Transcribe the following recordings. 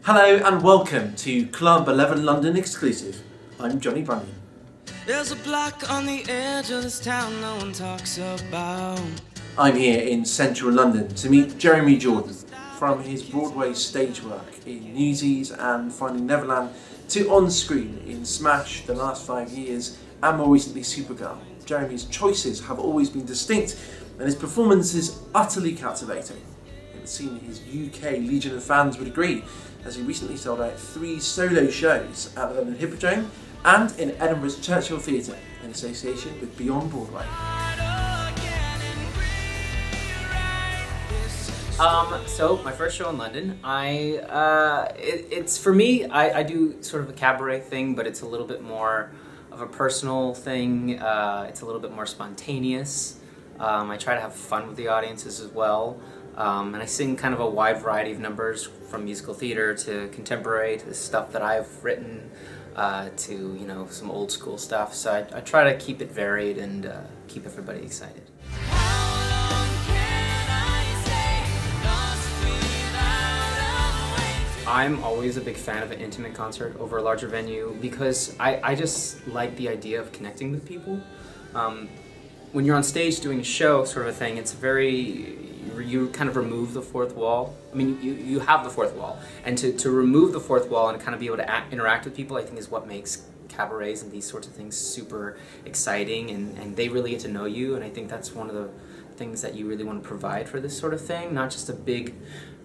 Hello and welcome to Club 11 London exclusive. I'm Jonny Bunyan. There's a block on the edge of this town no one talks about. I'm here in central London to meet Jeremy Jordan, from his Broadway stage work in Newsies and Finding Neverland to on-screen in Smash the last 5 years and more recently Supergirl. Jeremy's choices have always been distinct and his performance is utterly captivating. It would seem his UK legion of fans would agree, as he recently sold out 3 solo shows at the London Hippodrome and in Edinburgh's Churchill Theatre in association with Beyond Broadway. So my first show in London, it's for me, I do sort of a cabaret thing, but it's a little bit more of a personal thing. It's a little bit more spontaneous. I try to have fun with the audiences as well. And I sing kind of a wide variety of numbers, from musical theater to contemporary to stuff that I've written, to, you know, some old school stuff. So I try to keep it varied and keep everybody excited. I'm always a big fan of an intimate concert over a larger venue because I just like the idea of connecting with people. When you're on stage doing a show sort of a thing, it's very, you kind of remove the fourth wall. I mean, you have the fourth wall, and to remove the fourth wall and kind of be able to interact with people, I think is what makes cabarets and these sorts of things super exciting, and they really get to know you, and I think that's one of the things that you really want to provide for this sort of thing, not just a big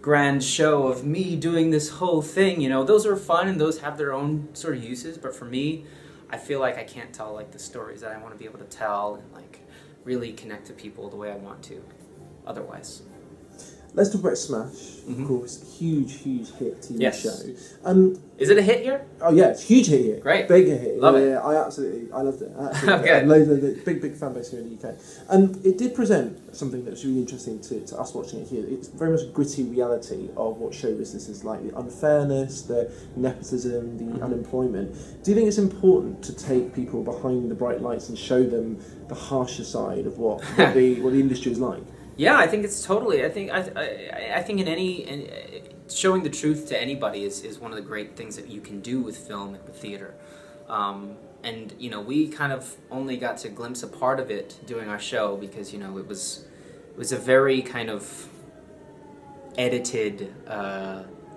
grand show of me doing this whole thing. You know, those are fun and those have their own sort of uses, but for me, I feel like I can't tell like the stories that I want to be able to tell and like really connect to people the way I want to otherwise. Let's talk about Smash, of course, huge hit TV show. Is it a hit here? Oh yeah, it's a huge hit here. Great. Big hit. Love it. Yeah, I loved it. Absolutely. Okay. Loads, big fan base here in the UK. It did present something that's really interesting to us watching it here. It's very much a gritty reality of what show business is like, the unfairness, the nepotism, the unemployment. Do you think it's important to take people behind the bright lights and show them the harsher side of what the industry is like? Yeah, I think it's totally. I think showing the truth to anybody is one of the great things that you can do with film and with theater. And you know, we kind of only got to glimpse a part of it doing our show because, you know, it was a very kind of edited,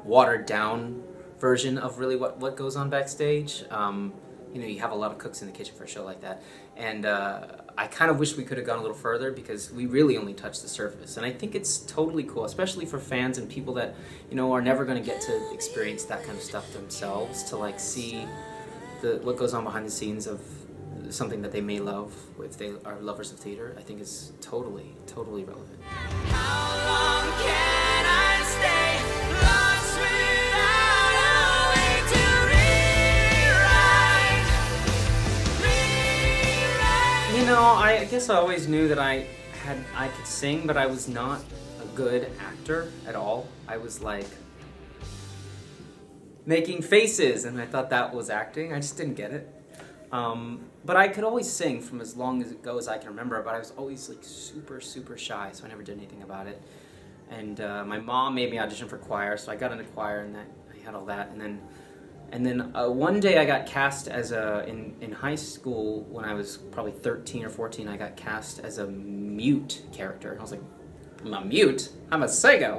watered down version of really what goes on backstage. You know, you have a lot of cooks in the kitchen for a show like that, and I kind of wish we could have gone a little further because we really only touched the surface. And I think it's totally cool, especially for fans and people that, you know, are never going to get to experience that kind of stuff themselves, to like see what goes on behind the scenes of something that they may love if they are lovers of theater. I think is totally relevant. How long can I stay lost without a way to rewrite? You know, I guess I always knew that I could sing, but I was not a good actor at all. I was like making faces, and I thought that was acting. I just didn't get it. But I could always sing from as long as I can remember, but I was always like super shy, so I never did anything about it. And my mom made me audition for choir, so I got into choir, and I had all that. And then one day I got cast as in high school when I was probably 13 or 14. I got cast as a mute character, and I was like, I'm a mute? I'm a singer.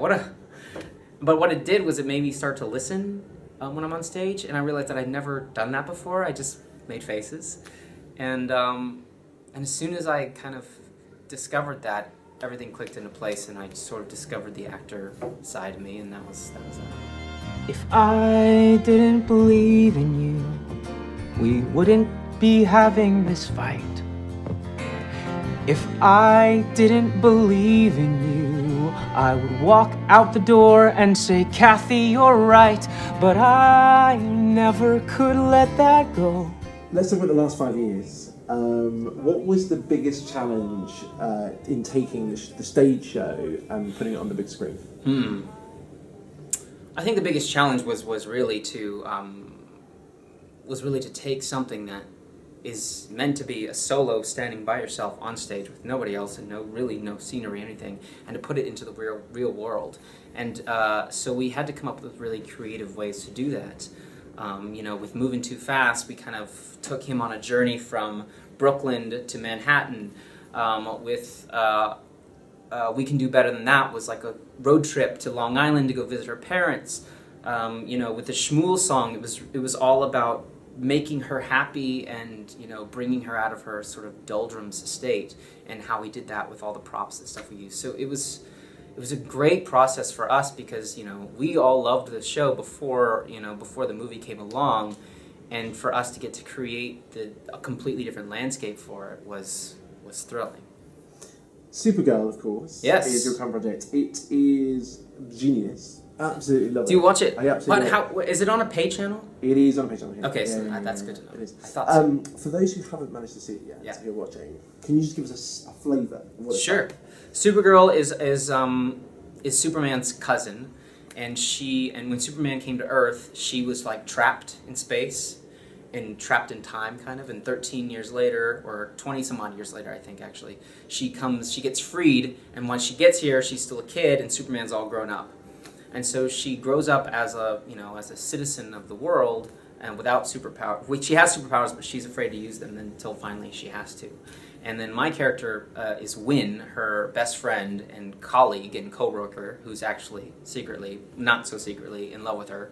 But what it did was it made me start to listen when I'm on stage, and I realized that I'd never done that before. I just made faces, and as soon as I kind of discovered that, everything clicked into place, and I sort of discovered the actor side of me, and that was that. If I didn't believe in you, we wouldn't be having this fight. If I didn't believe in you, I would walk out the door and say, Kathy, you're right, but I never could let that go. Let's talk about the last 5 years. What was the biggest challenge in taking the stage show and putting it on the big screen? I think the biggest challenge was really to take something that is meant to be a solo standing by yourself on stage with nobody else and no scenery or anything, and to put it into the real world. And so we had to come up with really creative ways to do that. You know, with Moving Too Fast, we kind of took him on a journey from Brooklyn to Manhattan. With We Can Do Better Than That was like a road trip to Long Island to go visit her parents. You know, with the Shmuel song, it was all about making her happy and, you know, bringing her out of her sort of doldrums state, and how we did that with all the props and stuff we used. So it was a great process for us because, you know, we all loved the show before the movie came along, and for us to get to create a completely different landscape for it was thrilling. Supergirl, of course, yes, is your current project. It is genius. Absolutely love it. Do you watch it? I absolutely love it. Is it on a pay channel? It is on a pay channel. Yeah. Okay, so that's good to know. It is. I thought so. For those who haven't managed to see it yet, who are watching, can you just give us a flavour of what it's like? Supergirl is Superman's cousin, and when Superman came to Earth, she was like trapped in space and trapped in time, kind of. And 13 years later, or 20 some odd years later, I think actually, she gets freed, and once she gets here, she's still a kid, and Superman's all grown up. And so she grows up as a citizen of the world, and without superpowers. Which she has superpowers, but she's afraid to use them until finally she has to. And then my character is Win, her best friend and colleague and co-worker, who's actually secretly, not so secretly, in love with her,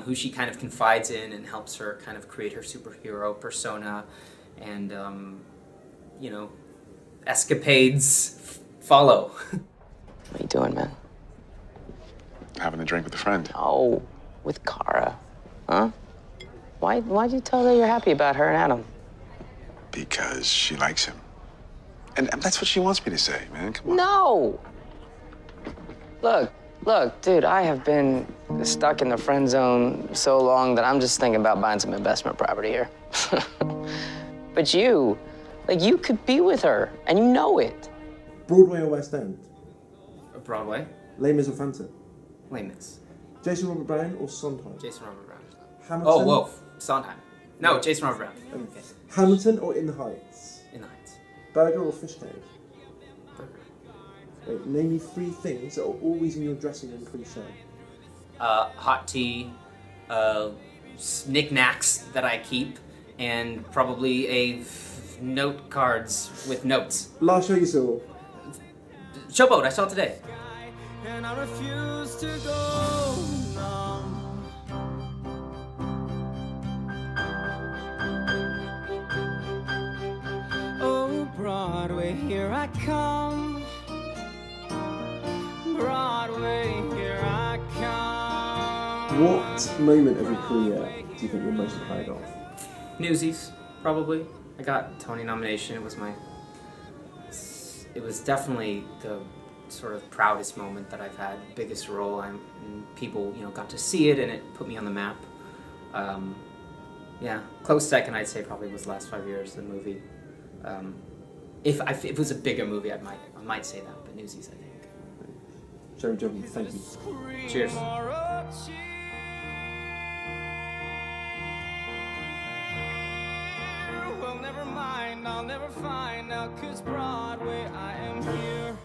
who she kind of confides in and helps her kind of create her superhero persona, and you know, escapades follow. What are you doing, man? Having a drink with a friend. Oh, with Kara. Huh? Why'd you tell her you're happy about her and Adam? Because she likes him. And that's what she wants me to say, man. Come on. No! Look, dude, I have been stuck in the friend zone so long that I'm just thinking about buying some investment property here. But you could be with her, and you know it. Broadway or West End? Broadway. Les Mis or Phantom? Les Mis. Jason Robert Brown or Sondheim? Jason Robert Brown. Hamilton? Oh, whoa. Sondheim. No, Jason Robert Brown. Okay. Hamilton or In the Heights? In the Heights. Burger or fish cake? Burger. Wait, name me 3 things that are always in your dressing room pre-show. Hot tea, knickknacks that I keep, and probably note cards with notes. Last show you saw? Showboat, I saw it today. And I refuse to go numb. Oh, Broadway, here I come. Broadway, here I come. What moment of your career do you think you're most proud of? Newsies, probably. I got a Tony nomination. It was definitely the sort of proudest moment that I've had, biggest role, and people, you know, got to see it, and it put me on the map. Yeah, close second, I'd say, probably was the last 5 years, the movie. If it was a bigger movie, I might say that, but Newsies, I think. Jerry Jordan, thank you. Cheers. Well, never mind, I'll never find out, 'cause Broadway, I am here.